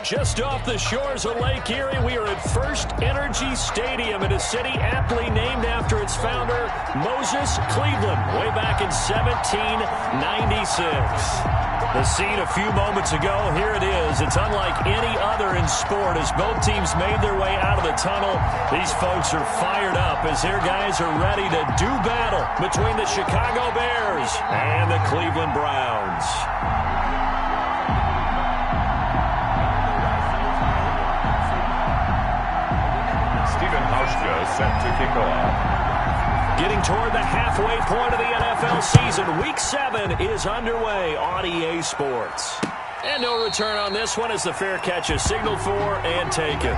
Just off the shores of Lake Erie, we are at First Energy Stadium in a city aptly named after its founder, Moses Cleveland, way back in 1796. The scene a few moments ago, here it is. It's unlike any other in sport as both teams made their way out of the tunnel. These folks are fired up as their guys are ready to do battle between the Chicago Bears and the Cleveland Browns. Set to kick off. Getting toward the halfway point of the NFL season. Week 7 is underway on EA Sports. And no return on this one as the fair catch is signaled for and taken.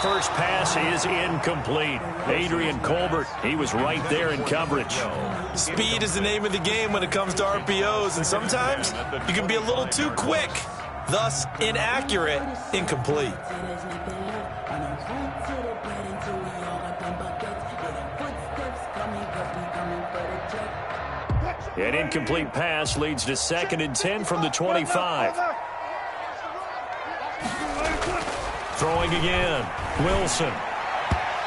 First pass is incomplete. Adrian Colbert, he was right there in coverage. Speed is the name of the game when it comes to RPOs, and sometimes you can be a little too quick, thus inaccurate, incomplete. An incomplete pass leads to 2nd and 10 from the 25. Throwing again. Wilson.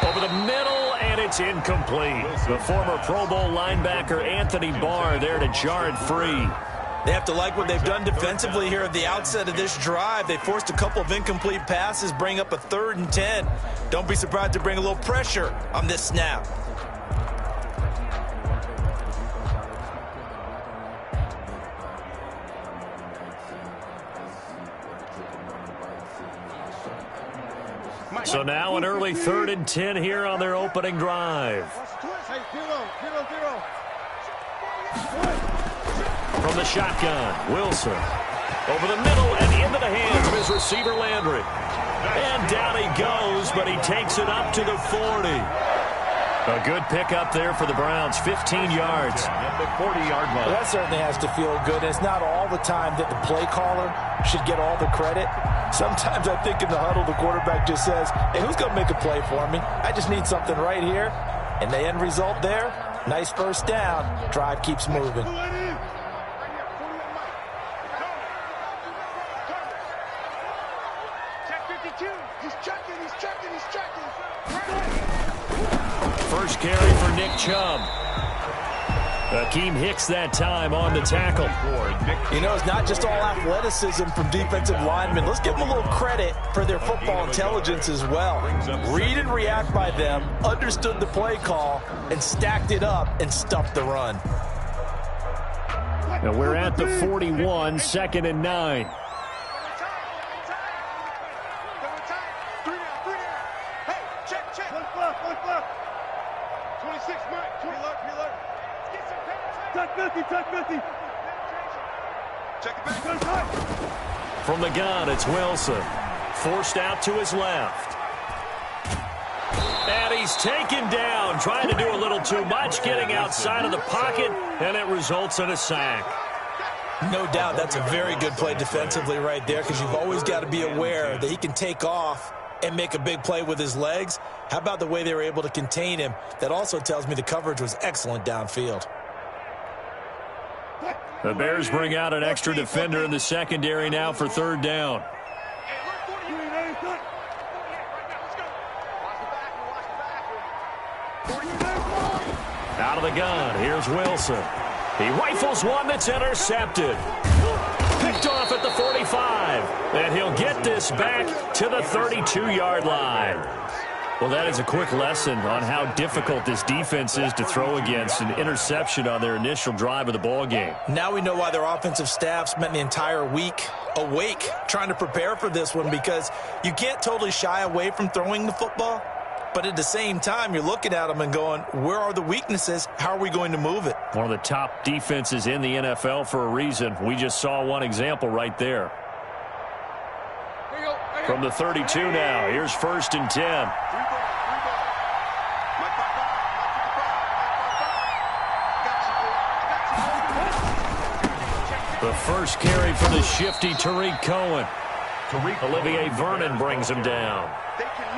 Over the middle, and it's incomplete. The former Pro Bowl linebacker Anthony Barr there to jar it free. They have to like what they've done defensively here at the outset of this drive. They forced a couple of incomplete passes, bring up a 3rd and 10. Don't be surprised to bring a little pressure on this snap. So now an early 3rd and 10 here on their opening drive. From the shotgun, Wilson. Over the middle and into the hands of his receiver, Landry. And down he goes, but he takes it up to the 40. A good pickup there for the Browns, 15 yards. At the 40-yard line. Well, that certainly has to feel good. It's not all the time that the play caller should get all the credit. Sometimes I think in the huddle, the quarterback just says, hey, who's going to make a play for me? I just need something right here. And the end result there, nice first down. Drive keeps moving. First carry for Nick Chubb. Akeem Hicks that time on the tackle. You know, it's not just all athleticism from defensive linemen. Let's give them a little credit for their football intelligence as well. Read and react by them, understood the play call, and stacked it up and stuffed the run. Now we're at the 41, 2nd and 9. From the gun, it's Wilson. Forced out to his left. And he's taken down, trying to do a little too much, getting outside of the pocket, and it results in a sack. No doubt that's a very good play defensively right there, because you've always got to be aware that he can take off and make a big play with his legs. How about the way they were able to contain him? That also tells me the coverage was excellent downfield. The Bears bring out an extra defender in the secondary now for 3rd down. Out of the gun, here's Wilson. He rifles one that's intercepted. Picked off at the 45. And he'll get this back to the 32-yard line. Well, that is a quick lesson on how difficult this defense is to throw against. An interception on their initial drive of the ball game. Now we know why their offensive staff spent the entire week awake trying to prepare for this one, because you can't totally shy away from throwing the football. But at the same time, you're looking at them and going, where are the weaknesses? How are we going to move it? One of the top defenses in the NFL for a reason. We just saw one example right there. From the 32 now, here's 1st and 10. The first carry for the shifty Tariq Cohen. Olivier Vernon brings him down.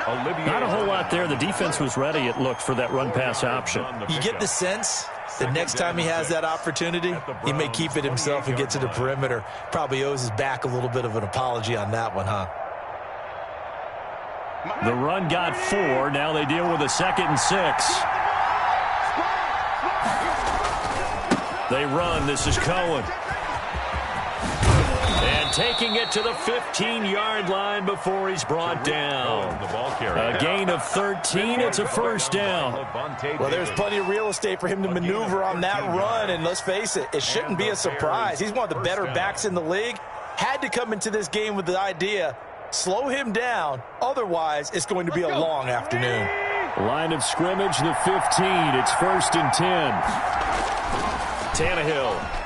Not a whole lot there. The defense was ready, it looked, for that run-pass option. You get the sense that next time he has that opportunity, he may keep it himself and get to the perimeter. Probably owes his back a little bit of an apology on that one, huh? The run got 4. Now they deal with a 2nd and 6. They run. This is Cohen. And taking it to the 15-yard line before he's brought down. A gain of 13. It's a 1st down. Well, there's plenty of real estate for him to maneuver on that run. And let's face it, it shouldn't be a surprise. He's one of the better backs in the league. Had to come into this game with the idea, slow him down. Otherwise, it's going to be a long afternoon. Line of scrimmage, the 15. It's 1st and 10. Tannehill.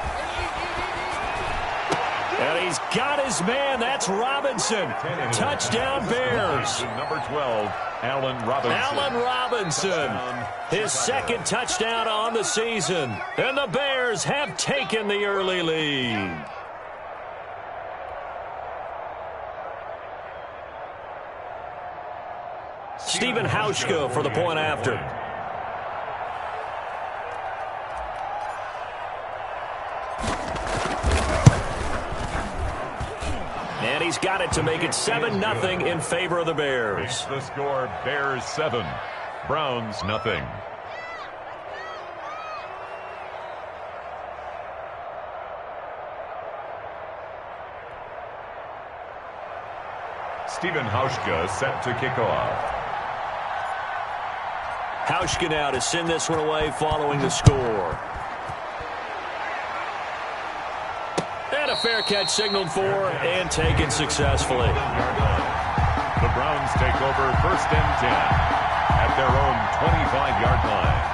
And he's got his man. That's Robinson. Touchdown, Bears. Number 12, Allen Robinson. Allen Robinson. His 2nd touchdown on the season. And the Bears have taken the early lead. Stephen Hauschka for the point after. And he's got it to make it 7-0 in favor of the Bears. The score, Bears 7, Browns nothing. Stephen Hauschka set to kick off. Hauschka now to send this one away following the score. And a fair catch signaled for and taken successfully. The Browns take over 1st and 10 at their own 25-yard line.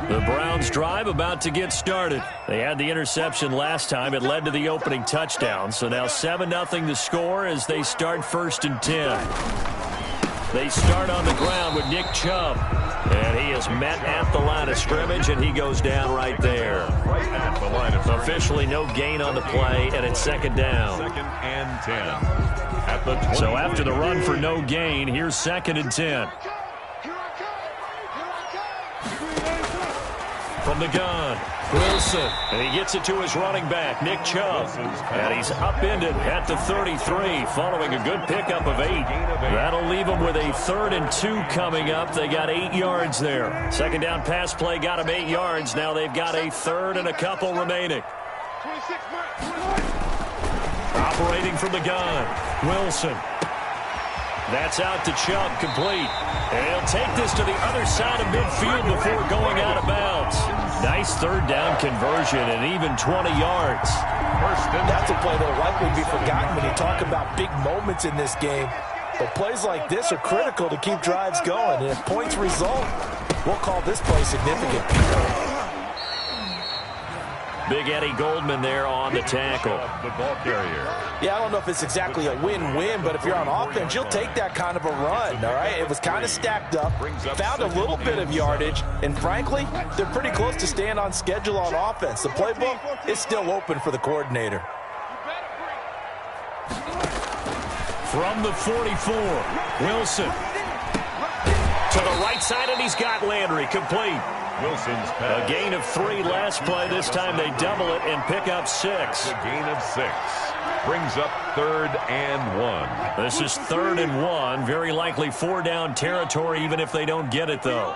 The Browns drive about to get started. They had the interception last time. It led to the opening touchdown. So now 7-0 the score as they start 1st and 10. They start on the ground with Nick Chubb. And he is met at the line of scrimmage, and he goes down right there. Right at the line of scrimmage. Officially no gain on the play, and it's 2nd down. 2nd and 10 at the 20. So after the run for no gain, here's 2nd and 10. From the gun, Wilson, and he gets it to his running back, Nick Chubb, and he's upended at the 33 following a good pickup of 8. That'll leave him with a 3rd and 2 coming up. They got 8 yards there. 2nd down pass play got him 8 yards. Now they've got a 3rd and a couple remaining. Operating from the gun, Wilson. That's out to Chubb, complete. And he'll take this to the other side of midfield before going out of bounds. Nice 3rd down conversion and even 20 yards. That's a play that will likely be forgotten when you talk about big moments in this game. But plays like this are critical to keep drives going. And if points result, we'll call this play significant. Big Eddie Goldman there on the tackle. The ball carrier. Yeah, I don't know if it's exactly a win-win, but if you're on offense, you'll take that kind of a run, all right? It was kind of stacked up, found a little bit of yardage, and frankly, they're pretty close to staying on schedule on offense. The playbook is still open for the coordinator. From the 44, Wilson. To the right side, and he's got Landry, complete. Wilson's pass. A gain of 3 last play. This time they double it and pick up 6. A gain of 6. Brings up 3rd and 1. This is 3rd and 1. Very likely 4-down territory, even if they don't get it, though.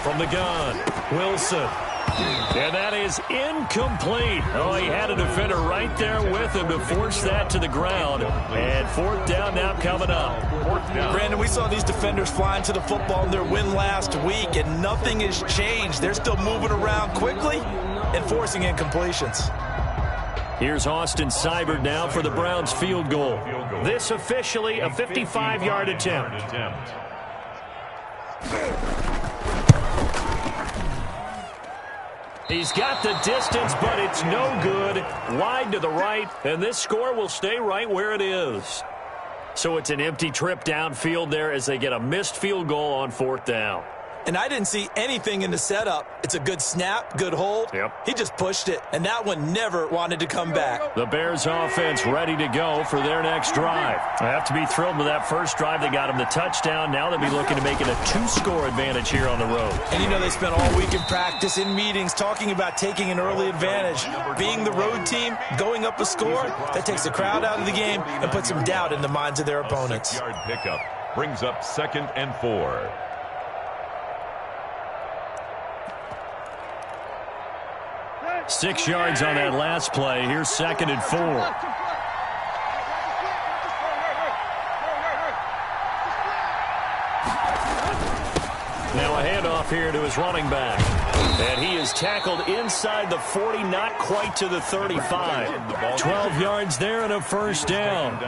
From the gun, Wilson. And that is incomplete. Oh, he had a defender right there with him to force that to the ground. And 4th down now coming up. 4th down. Brandon, we saw these defenders flying to the football in their win last week, and nothing has changed. They're still moving around quickly and forcing incompletions. Here's Austin Seibert now for the Browns field goal. This officially a 55-yard attempt. He's got the distance, but it's no good. Wide to the right, and this score will stay right where it is. So it's an empty trip downfield there as they get a missed field goal on 4th down. And I didn't see anything in the setup. It's a good snap, good hold. Yep. He just pushed it, and that one never wanted to come back. The Bears offense ready to go for their next drive. I have to be thrilled with that first drive. They got him the touchdown. Now they'll be looking to make it a 2-score advantage here on the road. And you know they spent all week in practice, in meetings, talking about taking an early advantage. Being the road team, going up a score, that takes the crowd out of the game and puts some doubt in the minds of their opponents. 6-yard pickup brings up 2nd and 4. Six yards on that last play. Here's 2nd and 4. Now a handoff here to his running back. And he is tackled inside the 40, not quite to the 35. 12 yards there and a first down.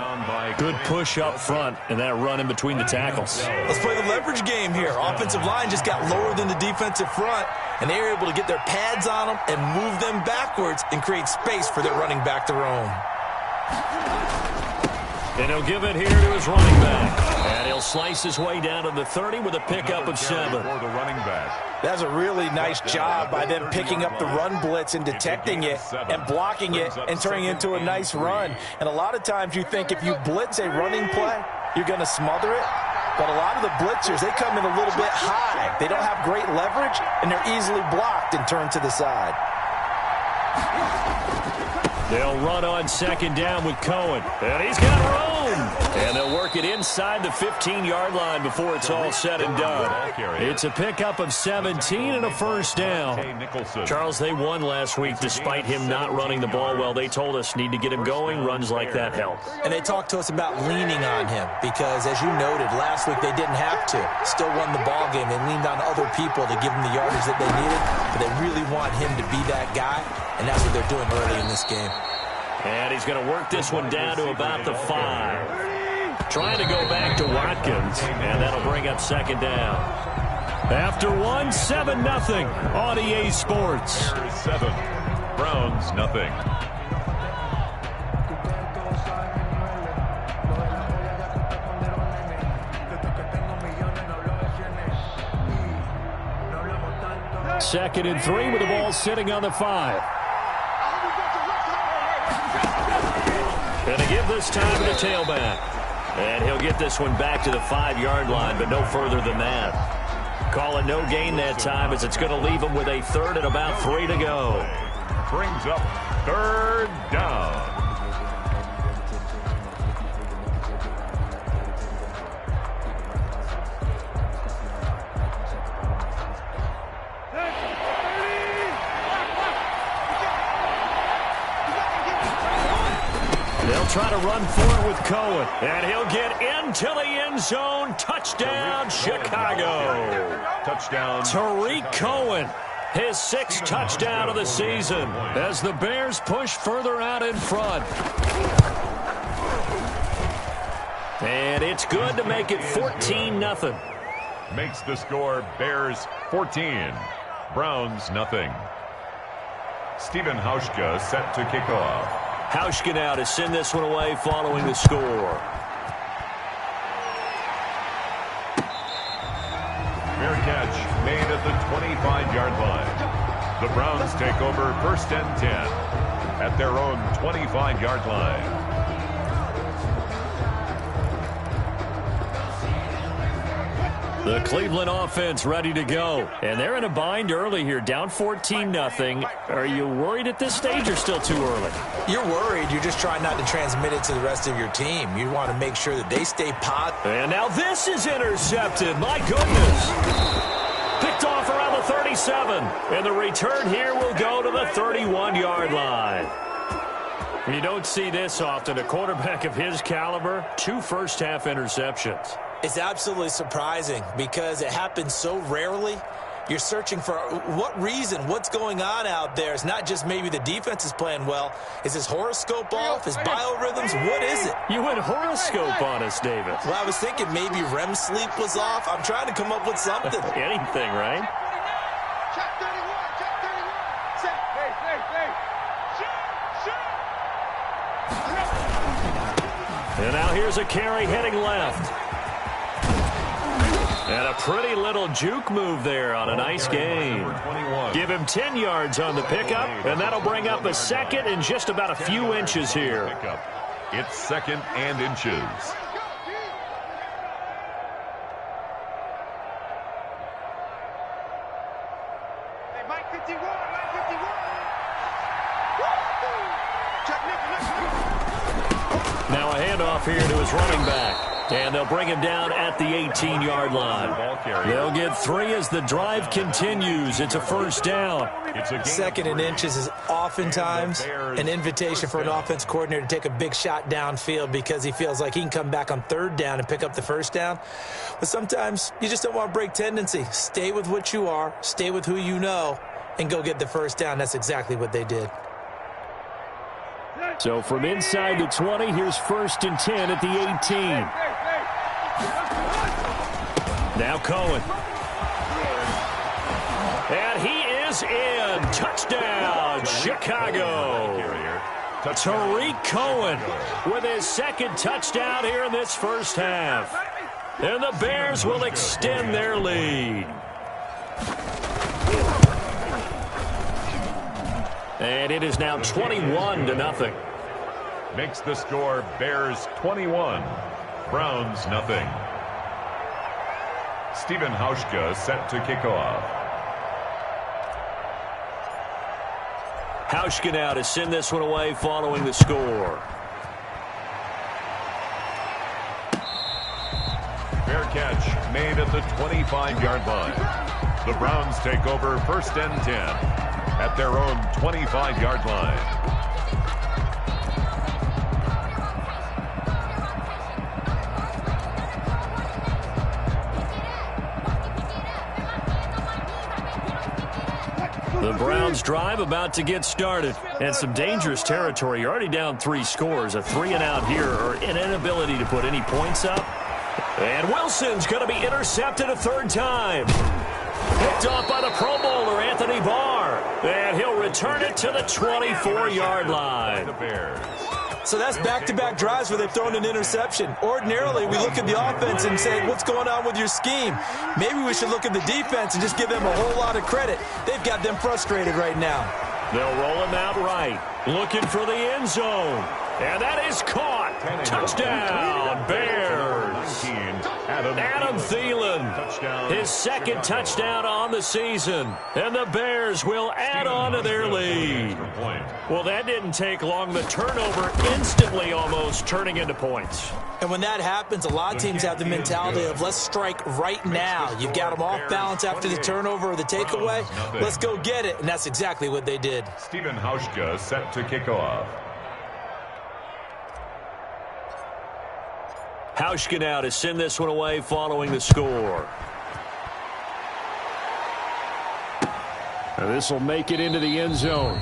Good push up front and that run in between the tackles. Let's play the leverage game here. Offensive line just got lower than the defensive front, and they were able to get their pads on them and move them backwards and create space for their running back to roam. And he'll give it here to his running back. And he'll slice his way down to the 30 with a pickup of 7. For the running back. That's a really nice job by them picking up the run blitz and detecting it and blocking it and turning it into a nice run. And a lot of times you think if you blitz a running play, you're going to smother it. But a lot of the blitzers, they come in a little bit high. They don't have great leverage, and they're easily blocked and turned to the side. They'll run on 2nd down with Cohen. And he's got room. And they'll work it inside the 15-yard line before it's all said and done. It's a pickup of 17 and a first down. Charles, they won last week despite him not running the ball well. They told us need to get him going. Runs like that help. And they talked to us about leaning on him because, as you noted, last week they didn't have to. Still won the ball game. They leaned on other people to give them the yardage that they needed. But they really want him to be that guy, and that's what they're doing early in this game. And he's going to work this one down to about the 5. Trying to go back to Watkins, and that'll bring up 2nd down. After 1, 7-0 on EA Sports. 7, Browns nothing. Second and 3 with the ball sitting on the 5. Gonna give this time to the tailback. And he'll get this one back to the 5-yard line, but no further than that. Call it no gain that time as it's going to leave him with a 3rd and about 3 to go. Brings up 3rd down. They'll try to run for it with Cohen. And he'll get into the end zone. Touchdown, Chicago. Touchdown. Tariq Cohen, his 6th touchdown of the season as the Bears push further out in front. And it's good to make it 14-0. Makes the score Bears 14, Browns nothing. Stephen Hauschka set to kick off. Hauschka now to send this one away following the score. Fair catch made at the 25-yard line. The Browns take over 1st and 10 at their own 25-yard line. The Cleveland offense ready to go. And they're in a bind early here, down 14-0. Are you worried at this stage or still too early? You're worried. You're just trying not to transmit it to the rest of your team. You want to make sure that they stay positive. And now this is intercepted. My goodness. Picked off around the 37. And the return here will go to the 31-yard line. You don't see this often. A quarterback of his caliber, 2 first-half interceptions. It's absolutely surprising because it happens so rarely. You're searching for what reason, what's going on out there. It's not just maybe the defense is playing well. Is his horoscope off? His biorhythms? What is it? You went horoscope on us, David. Well, I was thinking maybe REM sleep was off. I'm trying to come up with something. Anything, right? Check 31, check 31. Set. Hey. Shoot. And now here's a carry heading left. And a pretty little juke move there on a nice gain. Give him 10 yards on the pickup, and that'll bring up a second and just about a few inches here. It's second and inches. Mike 51, Mike 51. Now a handoff here to his running back. And they'll bring him down at the 18-yard line. They'll get 3 as the drive continues. It's a first down. Second and inches is oftentimes an invitation for an offense coordinator to take a big shot downfield because he feels like he can come back on third down and pick up the first down. But sometimes you just don't want to break tendency. Stay with what you are, stay with who you know, and go get the first down. That's exactly what they did. So from inside the 20, here's first and 10 at the 18. Now Cohen. And he is in. Touchdown, Chicago. Tariq Cohen with his second touchdown here in this first half. And the Bears will extend their lead. And it is now 21-0. Makes the score Bears 21, Browns nothing. Stephen Hauschka set to kick off. Hauschka now to send this one away following the score. Fair catch made at the 25-yard line. The Browns take over first and 10 at their own 25-yard line. The Browns drive about to get started. And some dangerous territory. You're already down 3 scores. A 3-and-out here or an inability to put any points up. And Wilson's going to be intercepted a third time. Picked off by the Pro Bowler, Anthony Barr. And he'll return it to the 24-yard line. So that's back-to-back drives where they've thrown an interception. Ordinarily, we look at the offense and say, what's going on with your scheme? Maybe we should look at the defense and just give them a whole lot of credit. They've got them frustrated right now. They'll roll him out right. Looking for the end zone. And that is caught. Touchdown, Bears. Adam Thielen, his second touchdown on the season. And the Bears will add on to their lead. Well, that didn't take long. The turnover instantly almost turning into points. And when that happens, a lot of teams have the mentality of let's strike right now. You've got them off balance after the turnover or the takeaway. Let's go get it. And that's exactly what they did. Stephen Hauschka set to kick off. Hauschka now to send this one away following the score. Now this will make it into the end zone.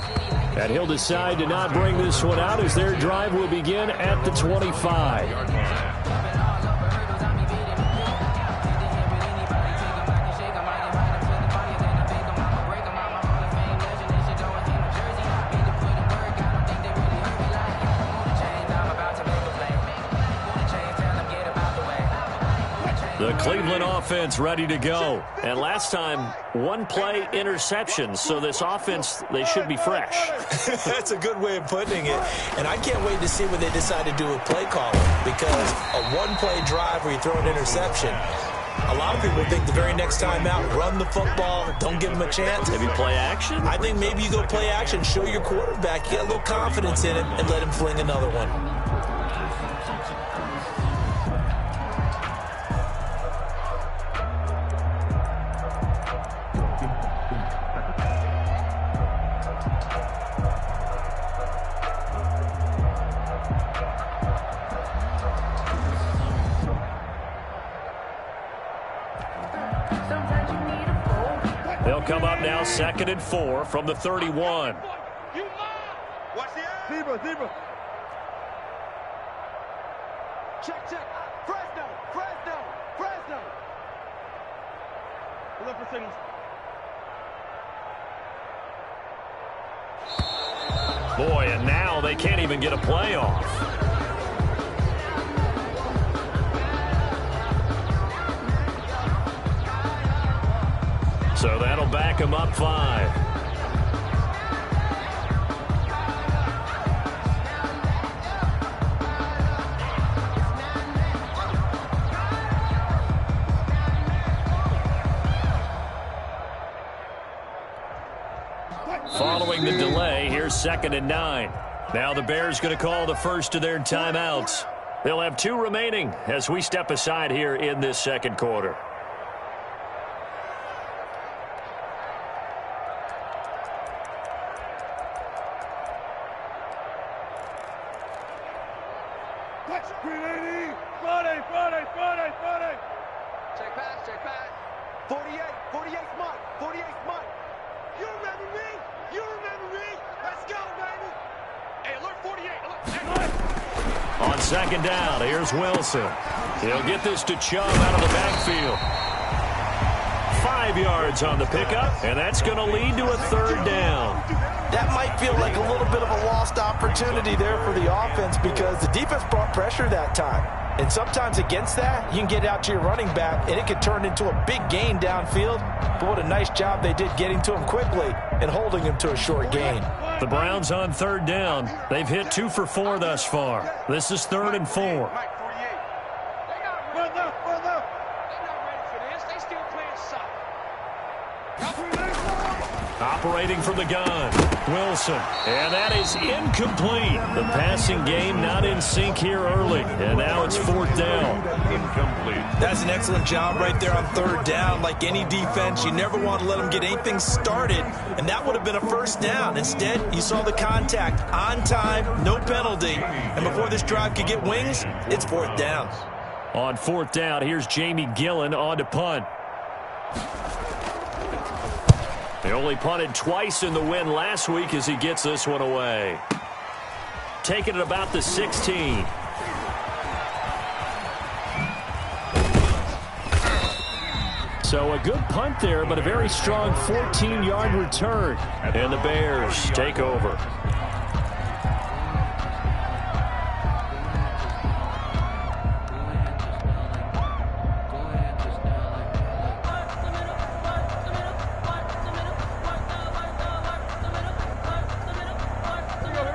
And he'll decide to not bring this one out as their drive will begin at the 25. The Cleveland offense ready to go. And last time, one play interception. So this offense, they should be fresh. That's a good way of putting it. And I can't wait to see what they decide to do with play calling. Because a one-play drive where you throw an interception, a lot of people think the very next time out, run the football, don't give them a chance. Maybe play action? I think maybe you go play action, show your quarterback, get a little confidence in him, and let him fling another one. They'll come up now 2nd and 4 from the 31. Watch the Zebra, Zebra. Check, check. Fresno, Fresno, Fresno. Look for signals. Boy, and now they can't even get a play off. So that'll back him up 5. Following the delay, here's 2nd and 9. Now the Bears going to call the first of their timeouts. They'll have 2 remaining as we step aside here in this second quarter. Friday. Check pass. 48's Mike. 48's Mike. You remember me? You remember me? Let's go, baby. Hey, alert 48. On 2nd down, here's Wilson. He'll get this to Chubb out of the backfield. 5 yards on the pickup, and that's going to lead to a 3rd down. That might feel like a little bit of a lost opportunity there for the offense because the defense brought pressure that time. And sometimes against that, you can get out to your running back, and it could turn into a big gain downfield. But what a nice job they did getting to him quickly and holding him to a short gain. The Browns on 3rd down. They've hit 2 for 4 thus far. This is 3rd and 4. Operating from the gun, Wilson. And that is incomplete. The passing game not in sync here early. And now it's 4th down. Incomplete. That's an excellent job right there on 3rd down. Like any defense, you never want to let them get anything started. And that would have been a 1st down. Instead, you saw the contact on time, no penalty. And before this drive could get wings, it's 4th down. On 4th down, here's Jamie Gillen on to punt. They only punted twice in the win last week as he gets this one away. Taking it about the 16. So a good punt there, but a very strong 14-yard return. And the Bears take over.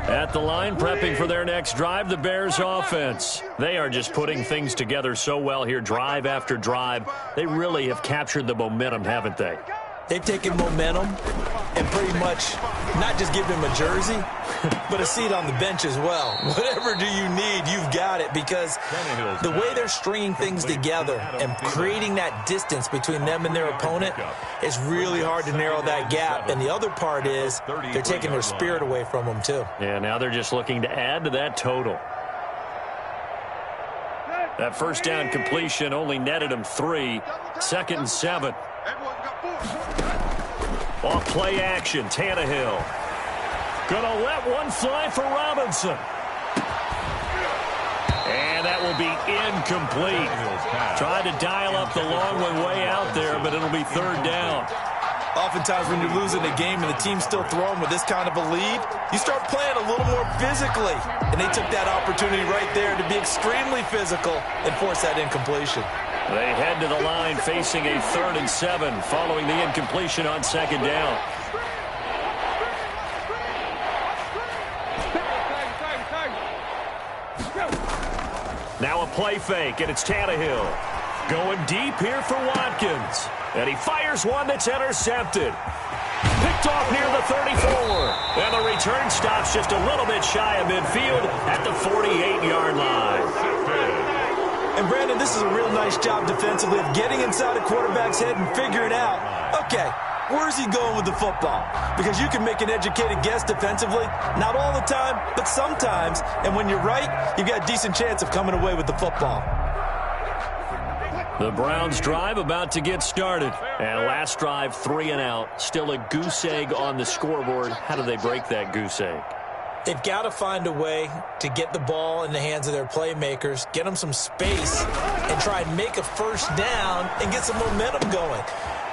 At the line, prepping for their next drive, the Bears offense. They are just putting things together so well here, drive after drive. They really have captured the momentum, haven't they? They've taken momentum and pretty much not just given him a jersey, but a seat on the bench as well. Whatever do you need, you've got it, because the way they're stringing things together and creating that distance between them and their opponent is really hard to narrow that gap. And the other part is they're taking their spirit away from them too. Yeah, now they're just looking to add to that total. That 1st down completion only netted him 3. 2nd and 7. Off play action, Tannehill. Gonna let one fly for Robinson. And that will be incomplete. Tried to dial up the long one way out there, but it'll be 3rd down. Oftentimes when you're losing a game and the team's still throwing with this kind of a lead, you start playing a little more physically. And they took that opportunity right there to be extremely physical and force that incompletion. They head to the line facing a 3rd and 7 following the incompletion on 2nd down. Now a play fake, and it's Tannehill. Going deep here for Watkins. And he fires one that's intercepted. Picked off near the 34. And the return stops just a little bit shy of midfield at the 48-yard line. And, Brandon, this is a real nice job defensively of getting inside a quarterback's head and figuring out, okay, where's he going with the football? Because you can make an educated guess defensively, not all the time, but sometimes. And when you're right, you've got a decent chance of coming away with the football. The Browns drive about to get started. And last drive, 3 and out. Still a goose egg on the scoreboard. How do they break that goose egg? They've got to find a way to get the ball in the hands of their playmakers, get them some space, and try and make a first down and get some momentum going.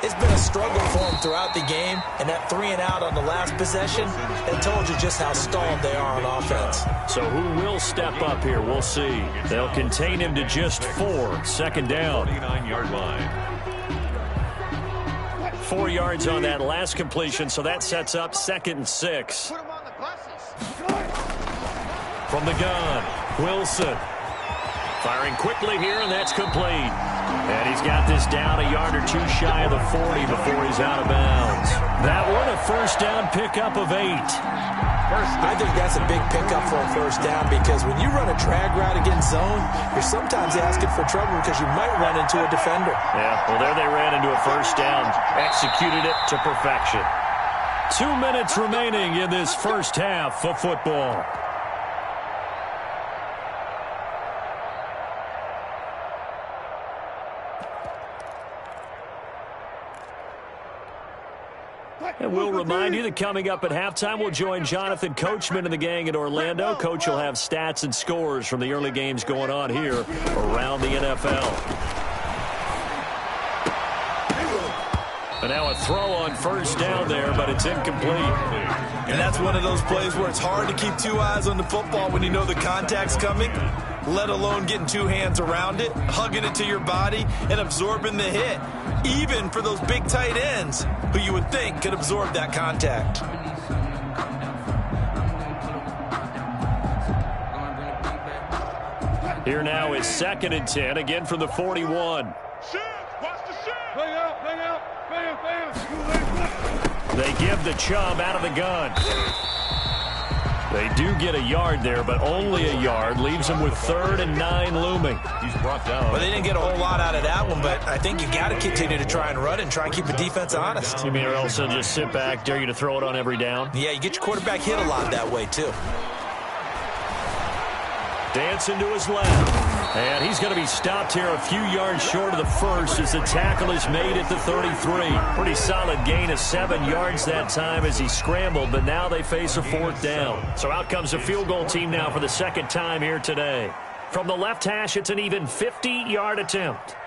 It's been a struggle for them throughout the game, and that 3 and out on the last possession, that told you just how stalled they are on offense. So who will step up here? We'll see. They'll contain him to just 4. Second down. 49-yard line. 4 yards on that last completion, so that sets up 2nd and 6. Put him on the buses. From the gun, Wilson. Firing quickly here, and that's complete. And he's got this down a yard or 2 shy of the 40 before he's out of bounds. That one, a first down pickup of 8. I think that's a big pickup for a first down because when you run a drag route against zone, you're sometimes asking for trouble because you might run into a defender. Yeah, well, there they ran into a first down, executed it to perfection. 2 minutes remaining in this first half of football. And we'll remind you that coming up at halftime, we'll join Jonathan Coachman and the gang in Orlando. Coach will have stats and scores from the early games going on here around the NFL. And now a throw on first down there, but it's incomplete. And that's one of those plays where it's hard to keep 2 eyes on the football when you know the contact's coming, let alone getting 2 hands around it, hugging it to your body, and absorbing the hit, even for those big tight ends who you would think could absorb that contact. Here now is 2nd and 10, again from the 41. They give the Chubb out of the gun. They do get a yard there, but only a yard. Leaves them with 3rd and 9 looming. He's brought down. Well, they didn't get a whole lot out of that one, but I think you got to continue to try and run and try and keep the defense honest. You mean or else they'll just sit back, dare you to throw it on every down? Yeah, you get your quarterback hit a lot that way, too. Dancing to his left. And he's going to be stopped here a few yards short of the first as the tackle is made at the 33. Pretty solid gain of 7 yards that time as he scrambled, but now they face a 4th down. So out comes a field goal team now for the 2nd time here today. From the left hash, it's an even 50-yard attempt.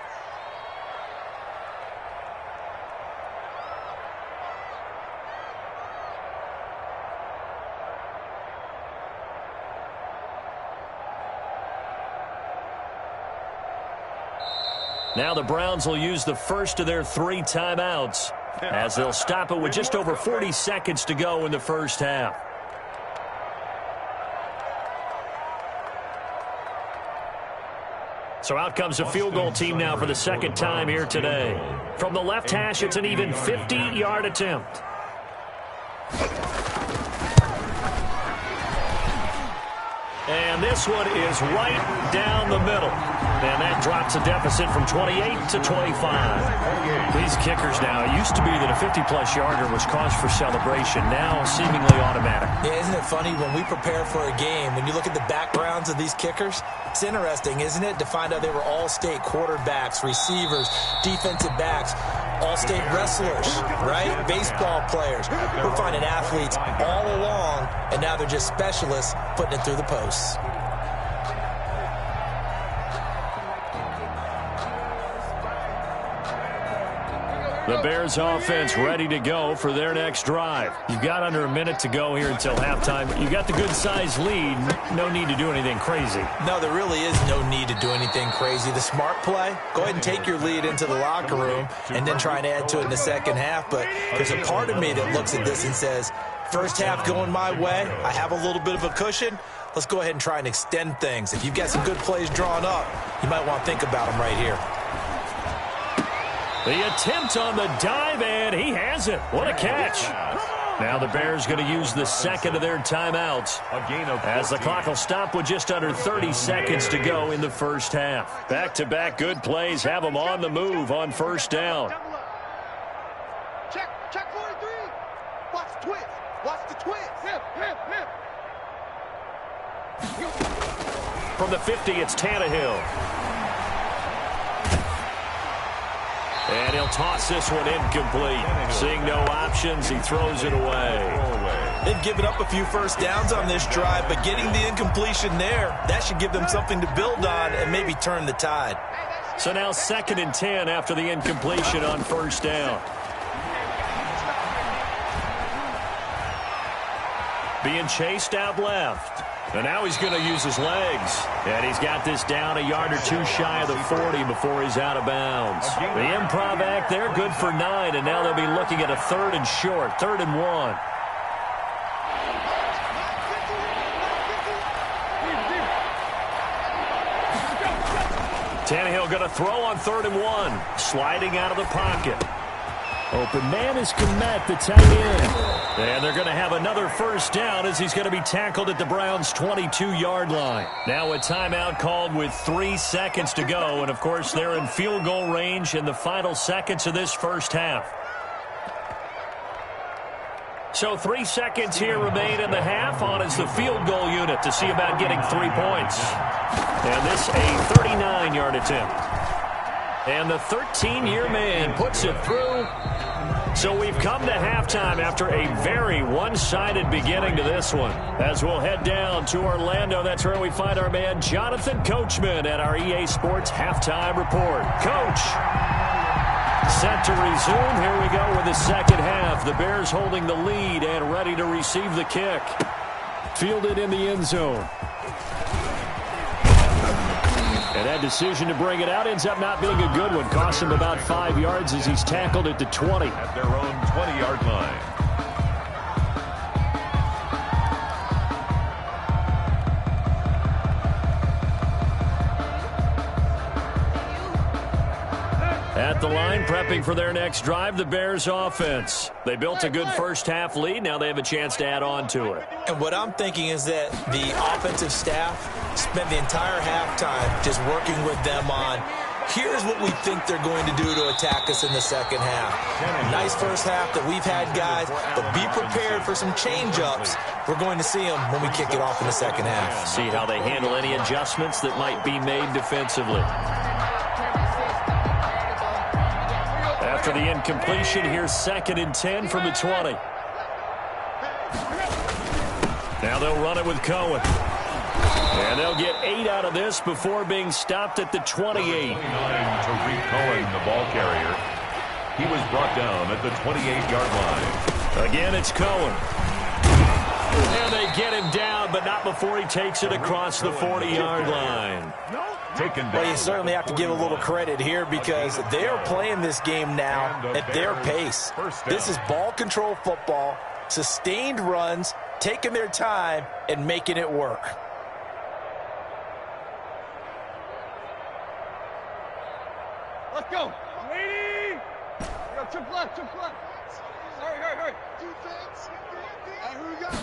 Now the Browns will use the first of their 3 timeouts as they'll stop it with just over 40 seconds to go in the first half. So out comes a field goal team now for the 2nd time here today. From the left hash, it's an even 50-yard attempt. And this one is right down the middle. And that drops a deficit from 28 to 25. These kickers now, it used to be that a 50-plus yarder was cause for celebration. Now seemingly automatic. Yeah, isn't it funny when we prepare for a game, when you look at the backgrounds of these kickers, it's interesting, isn't it, to find out they were all-state quarterbacks, receivers, defensive backs, all-state wrestlers, right? Baseball players. We're finding athletes all along, and now they're just specialists putting it through the posts. The Bears offense ready to go for their next drive. You've got under a minute to go here until halftime. You got the good-sized lead. No need to do anything crazy. No, there really is no need to do anything crazy. The smart play, go ahead and take your lead into the locker room and then try and add to it in the second half. But there's a part of me that looks at this and says, first half going my way, I have a little bit of a cushion. Let's go ahead and try and extend things. If you've got some good plays drawn up, you might want to think about them right here. The attempt on the dive, and he has it. What a catch. Now the Bears going to use the 2nd of their timeouts as the clock will stop with just under 30 seconds to go in the first half. Back-to-back good plays have them on the move on first down. Check 43. Watch the twist. Watch the twist. From the 50, it's Tannehill. And he'll toss this one incomplete. Seeing no options, he throws it away. They've given up a few first downs on this drive, but getting the incompletion there, that should give them something to build on and maybe turn the tide. So now 2nd and 10 after the incompletion on first down. Being chased out left. And now he's going to use his legs. And he's got this down a yard or two shy of the 40 before he's out of bounds. The improv act there, good for 9. And now they'll be looking at a 3rd and short, 3rd and 1. Tannehill going to throw on 3rd and 1. Sliding out of the pocket. Open man is Komet, the tight end. And they're going to have another first down as he's going to be tackled at the Browns' 22-yard line. Now a timeout called with 3 seconds to go. And, of course, they're in field goal range in the final seconds of this first half. So 3 seconds here remain in the half. On is the field goal unit to see about getting 3 points. And this a 39-yard attempt. And the 13-year man puts it through. So we've come to halftime after a very one-sided beginning to this one. As we'll head down to Orlando, that's where we find our man Jonathan Coachman at our EA Sports Halftime Report. Coach, set to resume. Here we go with the second half. The Bears holding the lead and ready to receive the kick. Fielded in the end zone. And that decision to bring it out ends up not being a good one. Cost him about 5 yards as he's tackled at the 20. At their own 20-yard line. At the line, prepping for their next drive, the Bears offense. They built a good first-half lead. Now they have a chance to add on to it. And what I'm thinking is that the offensive staff spent the entire halftime just working with them on, here's what we think they're going to do to attack us in the second half. Nice first half that we've had, guys, but be prepared for some change-ups. We're going to see them when we kick it off in the second half. See how they handle any adjustments that might be made defensively. After the incompletion, here's 2nd and 10 from the 20. Now they'll run it with Cohen. And they'll get 8 out of this before being stopped at the 28. Tariq Cohen, the ball carrier. He was brought down at the 28-yard line. Again, it's Cohen. And they get him down, but not before he takes it across the 40-yard line. Well, you certainly have to give a little credit here because they are playing this game now at their pace. This is ball control football, sustained runs, taking their time, and making it work. Let's go. Lady. Go, triple left, triple left. Hurry. Defense. Who we got?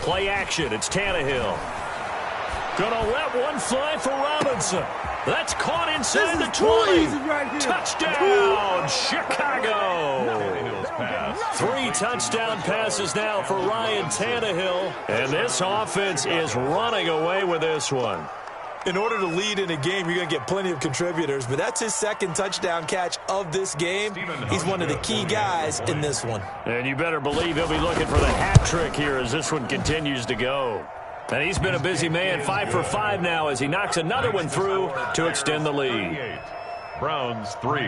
Play action. It's Tannehill. Gonna let one fly for Robinson. That's caught inside the 20. Right, Touchdown, Chicago. 3 touchdown passes now for Ryan Tannehill. And this offense is running away with this one. In order to lead in a game, you're going to get plenty of contributors, but that's his 2nd touchdown catch of this game. He's one of the key guys in this one. And you better believe he'll be looking for the hat trick here as this one continues to go. And he's been a busy man, 5 for 5 now as he knocks another one through to extend the lead. Browns 3.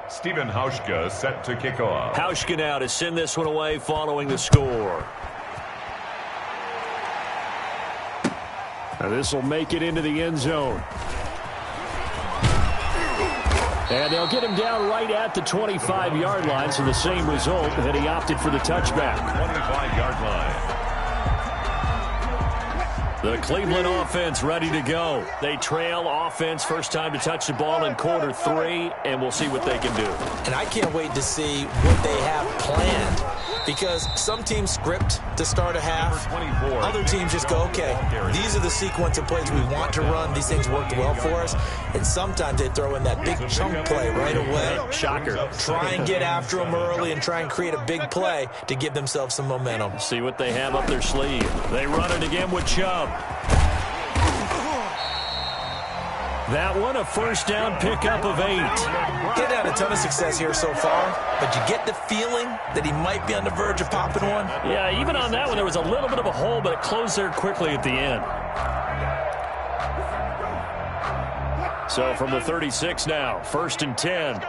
Stephen Hauschka set to kick off. Hauschka now to send this one away following the score. Now this will make it into the end zone. And they'll get him down right at the 25-yard line, so the same result, and he opted for the touchback. 25-yard line. The Cleveland offense ready to go. They trail offense, first time to touch the ball in quarter 3, and we'll see what they can do. And I can't wait to see what they have planned because some teams script to start a half. Other teams just go, okay, these are the sequence of plays we want to run. These things worked well for us. And sometimes they throw in that big chunk play right away. Shocker. Try and get after them early and try and create a big play to give themselves some momentum. See what they have up their sleeve. They run it again with Chubb. That one, a first down pickup of 8. He's had a ton of success here so far, but you get the feeling that he might be on the verge of popping one. Yeah, even on that one, there was a little bit of a hole, but it closed there quickly at the end. So from the 36 now, 1st and 10.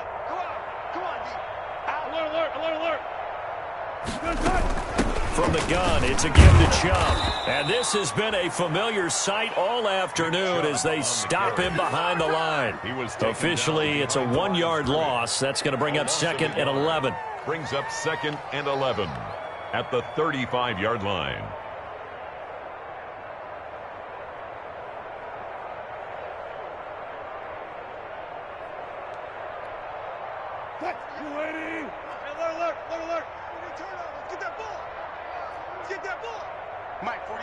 From the gun, it's a give to Chubb. And this has been a familiar sight all afternoon as they stop him behind the line. Officially, it's a 1-yard loss. That's going to bring up 2nd and 11. Brings up 2nd and 11 at the 35-yard line. Alert. Get that ball. Get that ball. Mike 48.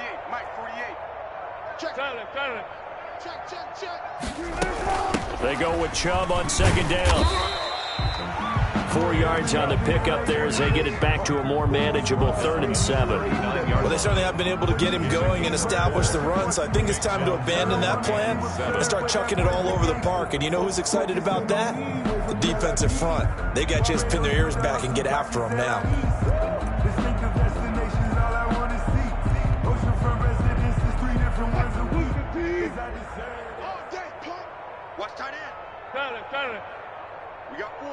Check. Check. They go with Chubb on 2nd down. 4 yards on the pickup there as they get it back to a more manageable 3rd and 7. Well, they certainly have been able to get him going and establish the run, so I think it's time to abandon that plan and start chucking it all over the park. And you know who's excited about that? The defensive front. They got to just pin their ears back and get after him now. Watch tight end. We got 4.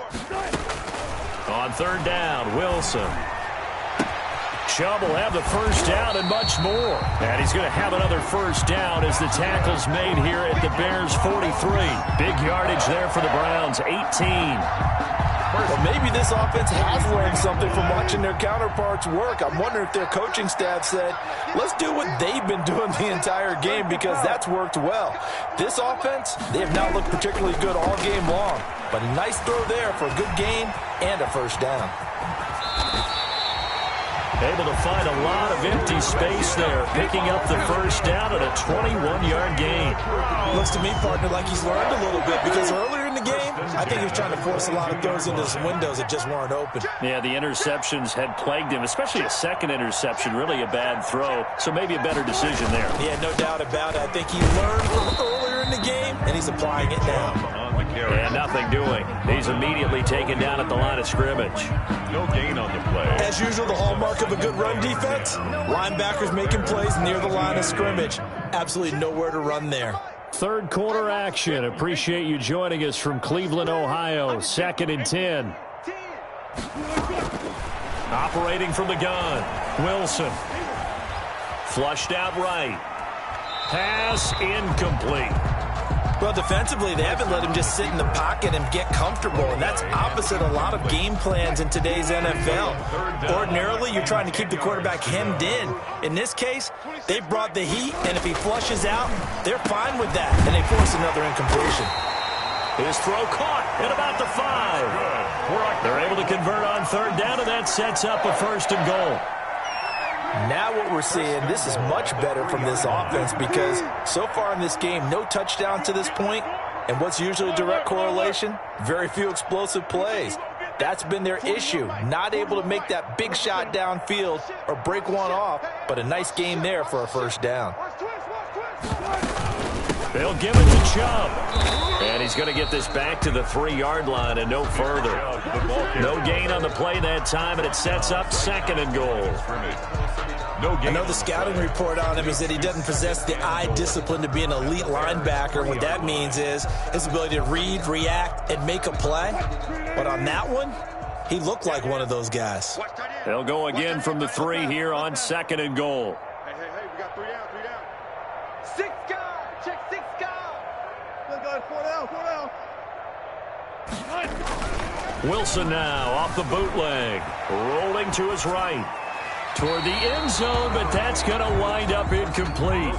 On 3rd down, Wilson. Chubb will have the first down and much more. And he's going to have another first down as the tackle's made here at the Bears' 43. Big yardage there for the Browns, 18. Well, maybe this offense has learned something from watching their counterparts work. I'm wondering if their coaching staff said, let's do what they've been doing the entire game because that's worked well. This offense, they have not looked particularly good all game long. But a nice throw there for a good gain and a first down. Able to find a lot of empty space there, picking up the first down at a 21-yard gain. Looks to me, partner, like he's learned a little bit because earlier in the game, I think he was trying to force a lot of throws into some windows that just weren't open. Yeah, the interceptions had plagued him, especially a second interception, really a bad throw. So maybe a better decision there. Yeah, no doubt about it. I think he learned from earlier in the game, and he's applying it now. And nothing doing. He's immediately taken down at the line of scrimmage. No gain on the play. As usual, the hallmark of a good run defense, linebackers making plays near the line of scrimmage. Absolutely nowhere to run there. 3rd quarter action. Appreciate you joining us from Cleveland, Ohio. 2nd and 10. Operating from the gun, Wilson. Flushed out right. Pass incomplete. Well, defensively, they haven't let him just sit in the pocket and get comfortable, and that's opposite a lot of game plans in today's NFL. Ordinarily, you're trying to keep the quarterback hemmed in. In this case, they brought the heat, and if he flushes out, they're fine with that, and they force another incompletion. His throw caught at about the 5. They're able to convert on 3rd down, and that sets up a 1st and goal. Now what we're seeing, this is much better from this offense because so far in this game, no touchdown to this point, and what's usually a direct correlation? Very few explosive plays. That's been their issue, not able to make that big shot downfield or break one off, but a nice game there for a first down. They'll give it to Chubb. And he's going to get this back to the 3-yard line and no further. No gain on the play that time, and it sets up 2nd and goal. I know the scouting report on him is that he doesn't possess the eye discipline to be an elite linebacker. What that means is his ability to read, react, and make a play. But on that one, he looked like one of those guys. They'll go again from the 3 here on 2nd and goal. Hey, we got 3 down. 6 guys. Check 6 guys. 4 down. Wilson now off the bootleg. Rolling to his right. Toward the end zone, but that's going to wind up incomplete.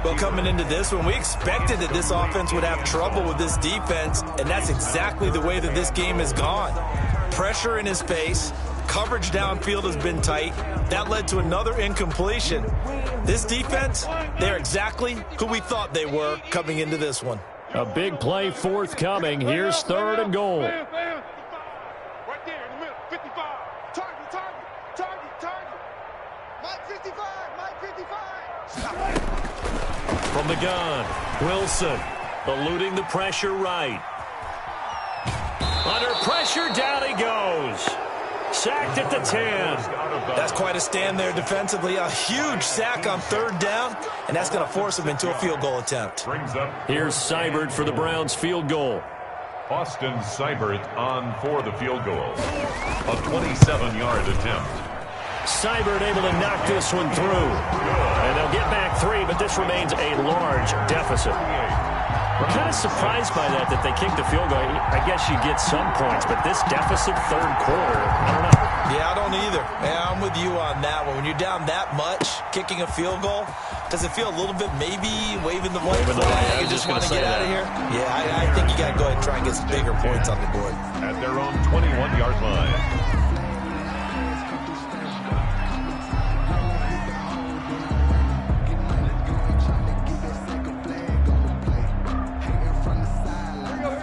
Well, coming into this one, we expected that this offense would have trouble with this defense, and that's exactly the way that this game has gone. Pressure in his face, coverage downfield has been tight. That led to another incompletion. This defense, they're exactly who we thought they were coming into this one. A big play forthcoming. Here's 3rd and goal. Right there in the middle. 55. Target. Mike 55. From the gun, Wilson. eluding the pressure right. Under pressure, down he goes. Sacked at the 10. That's quite a stand there defensively. A huge sack on third down, and that's going to force him into a field goal attempt. Here's Seibert for the Browns field goal. Austin Seibert on for the field goal. A 27-yard attempt. Seibert able to knock this one through. And they'll get back 3, but this remains a large deficit. We're kind of surprised by that they kicked the field goal. I guess you get some points, but this deficit third quarter, I don't know. Yeah, I don't either. Yeah, I'm with you on that one. When you're down that much, kicking a field goal, does it feel a little bit maybe waving the white flag and just want to get out of here? Yeah, I think you got to go ahead and try and get some bigger points on the board. At their own 21-yard line.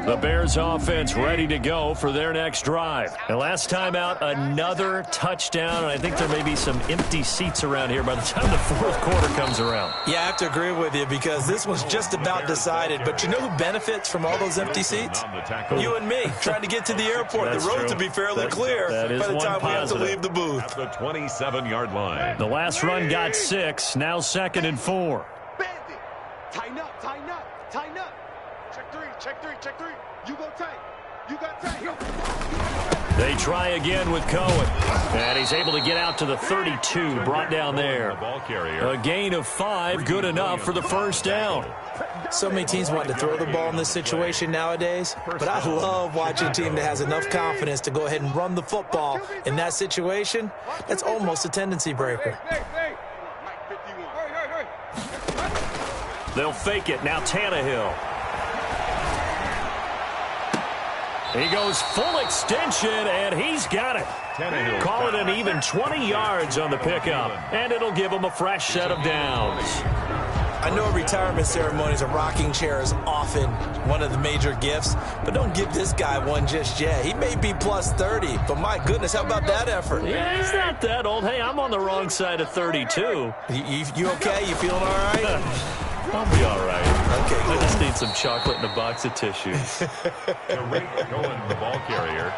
The Bears offense ready to go for their next drive. And last time out, another touchdown. And I think there may be some empty seats around here by the time the fourth quarter comes around. Yeah, I have to agree with you because this one's just about decided. But you know who benefits from all those empty seats? You and me, trying to get to the airport. The road to be fairly clear by the time we have to leave the booth. At the 27-yard line. The last run got 6. Now 2nd and 4. Bandit. Tighten up, tighten up, tighten up. Check 3, check 3, check 3. You go tight. You got tight. They try again with Cohen. And he's able to get out to the 32, brought down there. A gain of 5, good enough for the first down. So many teams want to throw the ball in this situation nowadays, but I love watching a team that has enough confidence to go ahead and run the football in that situation. That's almost a tendency breaker. They'll fake it. Now Tannehill. He goes full extension, and he's got it. Call it an even 20 yards on the pickup, and it'll give him a fresh set of downs. I know retirement ceremonies, a rocking chair is often one of the major gifts, but don't give this guy one just yet. He may be plus 30, but my goodness, how about that effort? Yeah, he's not that old. Hey, I'm on the wrong side of 32. You okay? You feeling all right? I'll be all right. Okay, cool. I just need some chocolate and a box of tissues. Cohen, the ball carrier.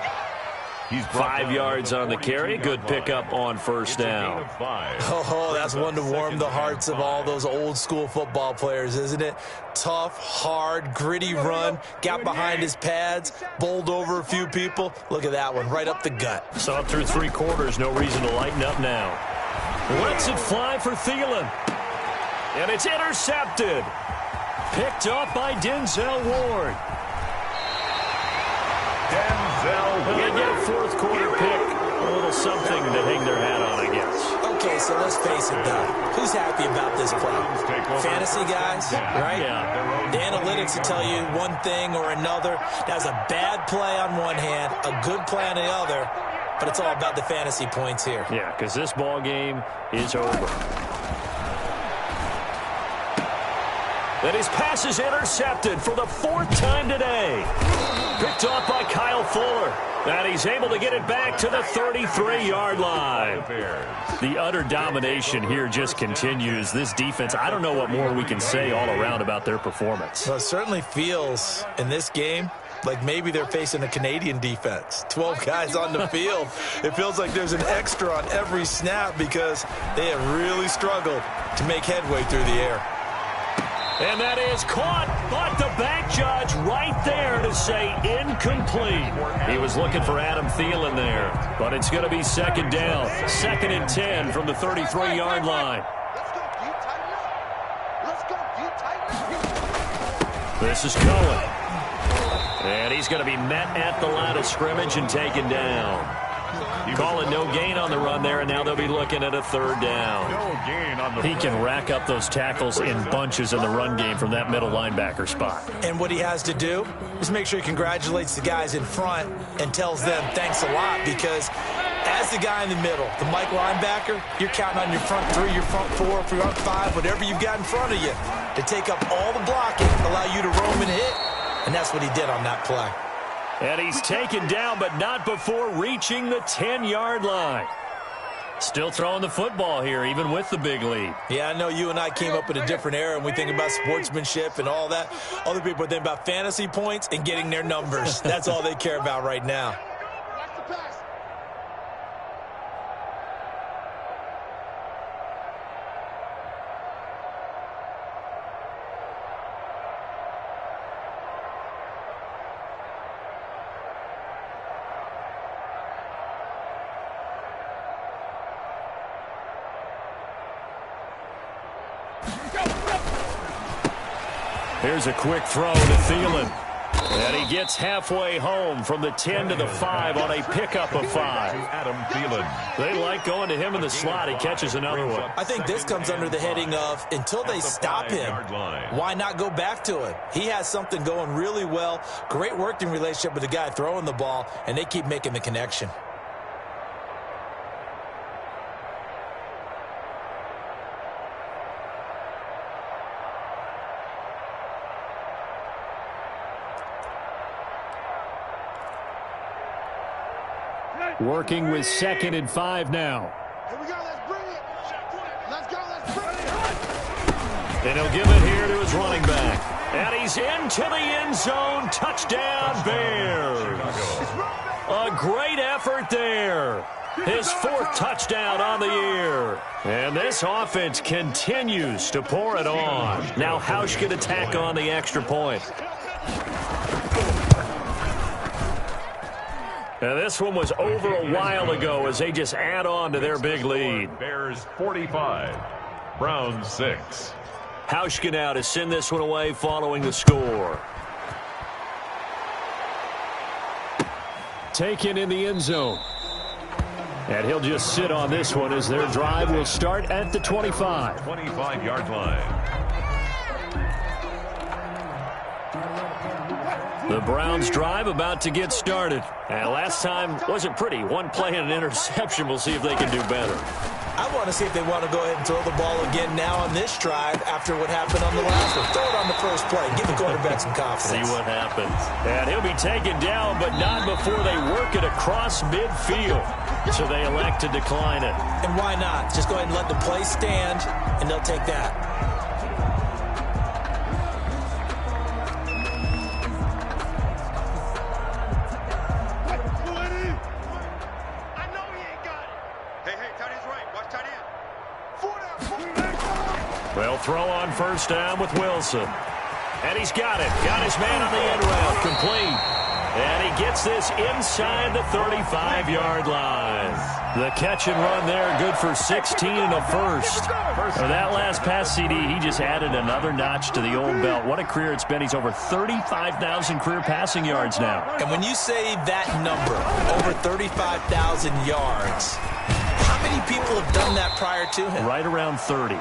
He's 5 yards on the carry. Good pickup on first down. Oh, that's one to warm the hearts of all those old school football players, isn't it? Tough, hard, gritty run. Got behind his pads, bowled over a few people. Look at that one, right up the gut. Saw it through 3 quarters. No reason to lighten up now. Lets it fly for Thielen. And it's intercepted. Picked up by Denzel Ward. They get a fourth quarter pick. A little something to hang their hat on, I guess. Okay, so let's face it, though. Who's happy about this play? Fantasy guys, right? Yeah. The analytics will tell you one thing or another. That's a bad play on one hand, a good play on the other, but it's all about the fantasy points here. Yeah, because this ball game is over. And his pass is intercepted for the 4th time today. Picked off by Kyle Fuller. And he's able to get it back to the 33-yard line. The utter domination here just continues. This defense, I don't know what more we can say all around about their performance. Well, it certainly feels in this game like maybe they're facing a Canadian defense. 12 guys on the field. It feels like there's an extra on every snap because they have really struggled to make headway through the air. And that is caught, but the back judge right there to say incomplete. He was looking for Adam Thielen there, but it's going to be 2nd down. 2nd and 10 from the 33-yard line. This is Cohen. And he's going to be met at the line of scrimmage and taken down. Calling no gain on the run there, and now they'll be looking at a 3rd down. No gain on the He can rack up those tackles in bunches in the run game from that middle linebacker spot. And what he has to do is make sure he congratulates the guys in front and tells them thanks a lot, because as the guy in the middle, the Mike linebacker, you're counting on your front 3, your front 4, your front 5, whatever you've got in front of you to take up all the blocking, allow you to roam and hit, and that's what he did on that play. And he's taken down, but not before reaching the 10-yard line. Still throwing the football here, even with the big lead. Yeah, I know you and I came up in a different era, and we think about sportsmanship and all that. Other people think about fantasy points and getting their numbers. That's all they care about right now. Here's a quick throw to Thielen. And he gets halfway home from the 10 to the 5 on a pickup of 5. Adam Thielen. They like going to him in the slot. He catches another one. I think this comes under the heading of until they stop him, why not go back to him? He has something going really well. Great working relationship with the guy throwing the ball, and they keep making the connection. Working with 2nd and 5 now. Here we go, let's bring it. Let's go, let's bring it. And he'll give it here to his running back. And he's into the end zone. Touchdown, Bears. A great effort there. His 4th touchdown on the year. And this offense continues to pour it on. Now Hausch can attack on the extra point. Now this one was over a while ago as they just add on to their big lead. Bears 45, Browns 6. Hauschka now to send this one away following the score. Taken in the end zone. And he'll just sit on this one as their drive will start at the 25. 25-yard line. The Browns drive about to get started. And last time wasn't pretty. One play and an interception. We'll see if they can do better. I want to see if they want to go ahead and throw the ball again now on this drive after what happened on the last one. Throw it on the first play. Give the quarterback some confidence. See what happens. And he'll be taken down, but not before they work it across midfield. So they elect to decline it. And why not? Just go ahead and let the play stand, and they'll take that. They'll throw on first down with Wilson. And he's got it. Got his man on the end route. Complete. And he gets this inside the 35-yard line. The catch and run there, good for 16 and a first. For that last pass CD, he just added another notch to the old belt. What a career it's been. He's over 35,000 career passing yards now. And when you say that number, over 35,000 yards, how many people have done that prior to him? Right around 30.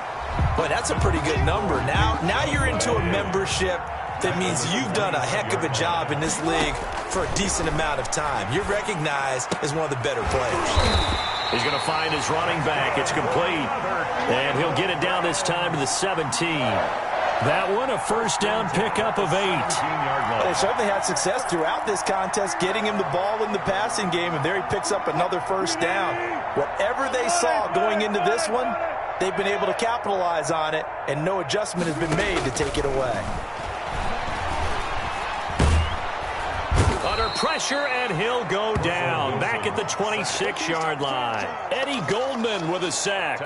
Boy, that's a pretty good number. Now you're into a membership that means you've done a heck of a job in this league for a decent amount of time. You're recognized as one of the better players. He's going to find his running back. It's complete. And he'll get it down this time to the 17. That one, a first down pickup of 8. They certainly had success throughout this contest, getting him the ball in the passing game, and there he picks up another first down. Whatever they saw going into this one, they've been able to capitalize on it, and no adjustment has been made to take it away. Under pressure, and he'll go down. Back at the 26-yard line. Eddie Goldman with a sack.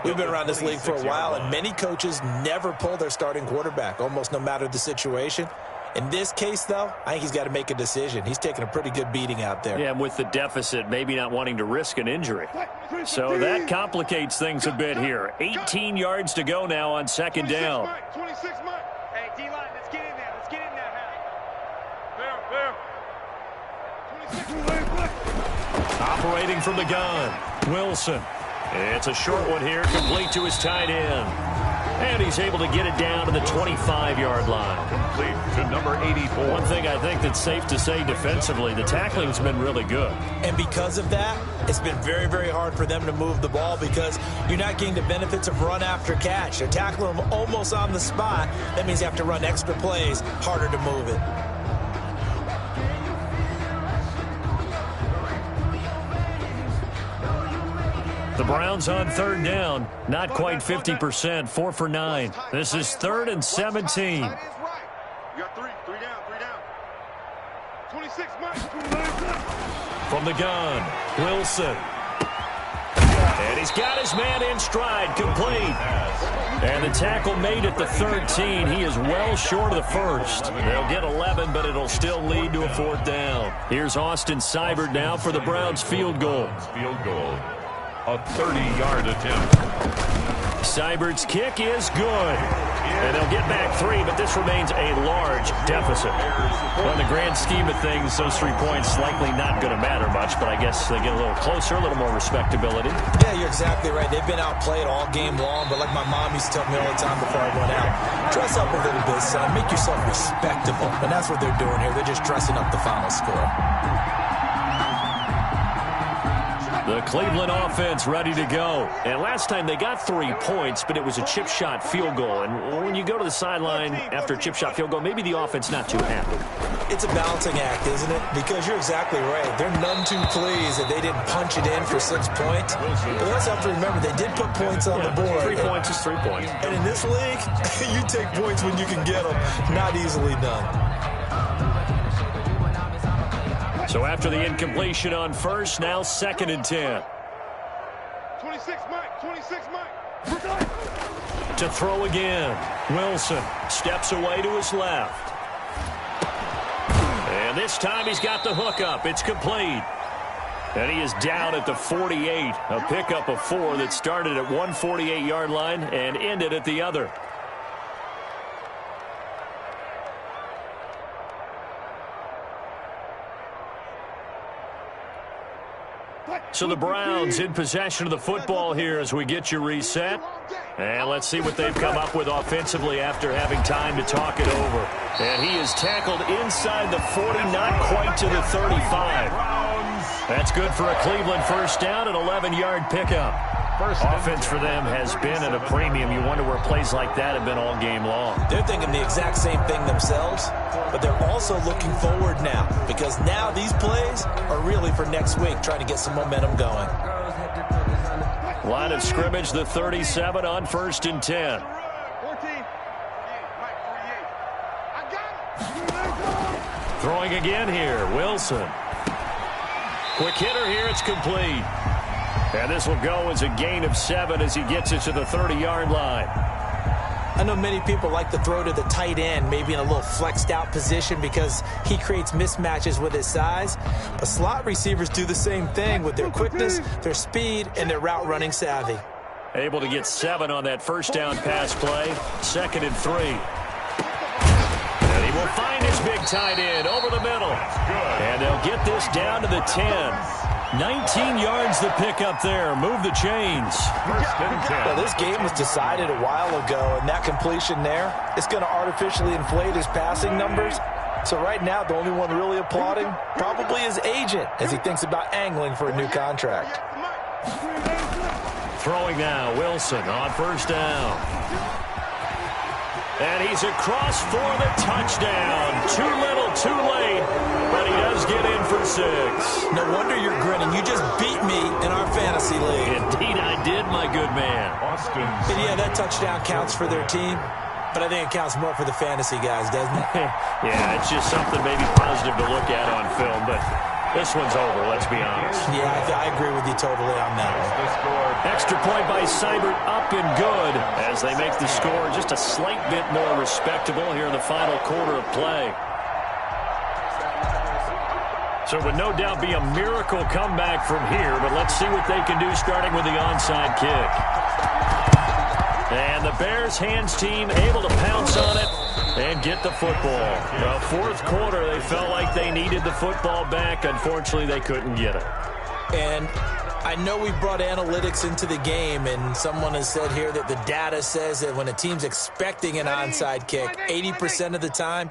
We've been around this league for a while, and many coaches never pull their starting quarterback, almost no matter the situation. In this case, though, I think he's got to make a decision. He's taking a pretty good beating out there. Yeah, and with the deficit, maybe not wanting to risk an injury. So that complicates things a bit here. 18 yards to go now on second down. 26 Mike. Hey, D-line, let's get in there. Let's get in there, Hal. Operating from the gun, Wilson. It's a short one here, complete to his tight end. And he's able to get it down to the 25-yard line. Complete to number 84. One thing I think that's safe to say defensively, the tackling's been really good. And because of that, it's been very, very hard for them to move the ball because you're not getting the benefits of run after catch. They're tackling them almost on the spot. That means you have to run extra plays, harder to move it. The Browns on third down, not quite 50%, 4 for 9. This is 3rd and 17. You got three down. 26, Mike. From the gun, Wilson. And he's got his man in stride, complete. And the tackle made at the 13. He is well short of the first. They'll get 11, but it'll still lead to a 4th down. Here's Austin Seibert now for the Browns field goal. Field goal. A 30-yard attempt. Seibert's kick is good. And they'll get back 3, but this remains a large deficit. Well, in the grand scheme of things, those 3 points likely not going to matter much, but I guess they get a little closer, a little more respectability. Yeah, you're exactly right. They've been outplayed all game long, but like my mom used to tell me all the time before I went out, dress up a little bit, son. Make yourself respectable. And that's what they're doing here. They're just dressing up the final score. The Cleveland offense ready to go. And last time they got 3 points, but it was a chip shot field goal. And when you go to the sideline after a chip shot field goal, maybe the offense not too happy. It's a balancing act, isn't it? Because you're exactly right. They're none too pleased that they didn't punch it in for 6 points. But you also have to remember they did put points on the board. 3 points is 3 points. And in this league, you take points when you can get them. Not easily done. So after the incompletion on first, now 2nd and 10. 26, Mike. To throw again. Wilson steps away to his left. And this time he's got the hook up. It's complete. And he is down at the 48. A pickup of 4 that started at one 48-yard line and ended at the other. So the Browns in possession of the football here as we get you reset. And let's see what they've come up with offensively after having time to talk it over. And he is tackled inside the 40, not quite to the 35. That's good for a Cleveland first down, an 11-yard pickup. Offense for them has been at a premium. You wonder where plays like that have been all game long. They're thinking the exact same thing themselves, but they're also looking forward now because now these plays are really for next week, trying to get some momentum going. Line of scrimmage, the 37 on 1st and 10. 14. Throwing again here, Wilson. Quick hitter here, it's complete. And this will go as a gain of 7 as he gets it to the 30-yard line. I know many people like to throw to the tight end, maybe in a little flexed out position because he creates mismatches with his size. But slot receivers do the same thing with their quickness, their speed, and their route running savvy. Able to get 7 on that first down pass play. 2nd and 3. And he will find his big tight end over the middle. And they'll get this down to the 10. 19 yards the pick up there. Move the chains. Well, this game was decided a while ago, and that completion there is going to artificially inflate his passing numbers. So right now, the only one really applauding probably his agent as he thinks about angling for a new contract. Throwing now, Wilson on first down. And he's across for the touchdown. Too little, too late, but he does get in for 6. No wonder you're grinning. You just beat me in our fantasy league. Indeed I did, my good man. And yeah, that touchdown counts for their team, but I think it counts more for the fantasy guys, doesn't it? Yeah, it's just something maybe positive to look at on film, but this one's over, let's be honest. Yeah, I agree with you totally on that one. Extra point by Seibert, up and good as they make the score just a slight bit more respectable here in the final quarter of play. So it would no doubt be a miracle comeback from here, but let's see what they can do starting with the onside kick. And the Bears hands team able to pounce on it and get the football. Well, 4th quarter, they felt like they needed the football back. Unfortunately, they couldn't get it. And I know we brought analytics into the game, and someone has said here that the data says that when a team's expecting an onside kick, 80% of the time,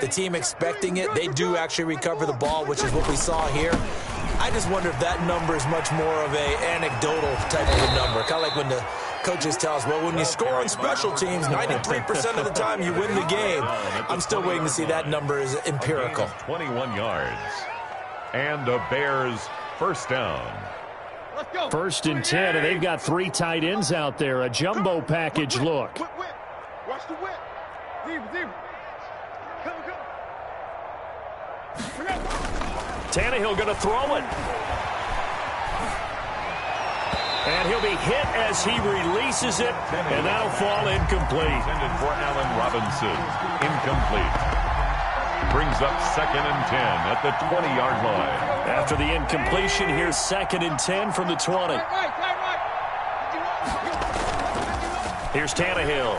the team expecting it, they do actually recover the ball, which is what we saw here. I just wonder if that number is much more of a anecdotal type of a number. Kind of like when the coaches tell us, well, when you score on special teams, 93% of the time you win the game. I'm still waiting to see that number is empirical. 21 yards. And the Bears first down. First and 10, and they've got 3 tight ends out there. A jumbo package look. Watch the whip. Zebra. Come. Tannehill going to throw it. And he'll be hit as he releases it, and that'll fall incomplete. Intended for Allen Robinson. Incomplete. Brings up 2nd and 10 at the 20-yard line. After the incompletion, here's 2nd and 10 from the 20. Here's Tannehill.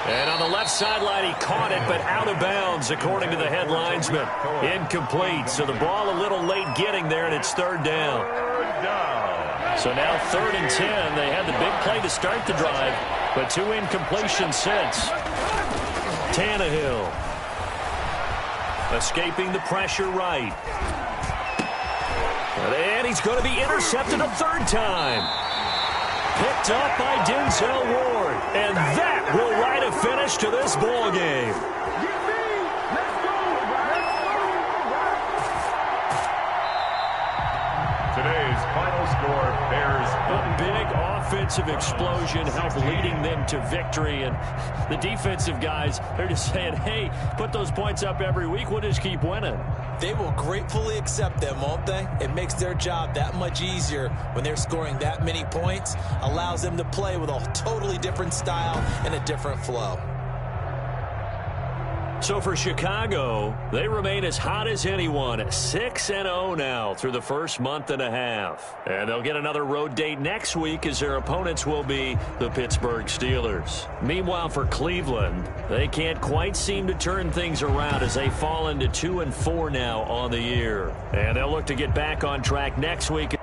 And on the left sideline, he caught it, but out of bounds, according to the head linesman. Incomplete, so the ball a little late getting there, and it's 3rd down. So now 3rd and 10. They had the big play to start the drive, but 2 incompletions since. Tannehill escaping the pressure right. And he's going to be intercepted a 3rd time. Picked up by Denzel Ward. And that will write a finish to this ball game. Today's final score, Bears. A big offensive explosion helped leading them to victory. And the defensive guys, they're just saying, hey, put those points up every week. We'll just keep winning. They will gratefully accept them, won't they? It makes their job that much easier when they're scoring that many points. Allows them to play with a totally different style and a different flow. So for Chicago, they remain as hot as anyone, 6-0 now through the first month and a half. And they'll get another road date next week as their opponents will be the Pittsburgh Steelers. Meanwhile, for Cleveland, they can't quite seem to turn things around as they fall into 2-4 now on the year. And they'll look to get back on track next week.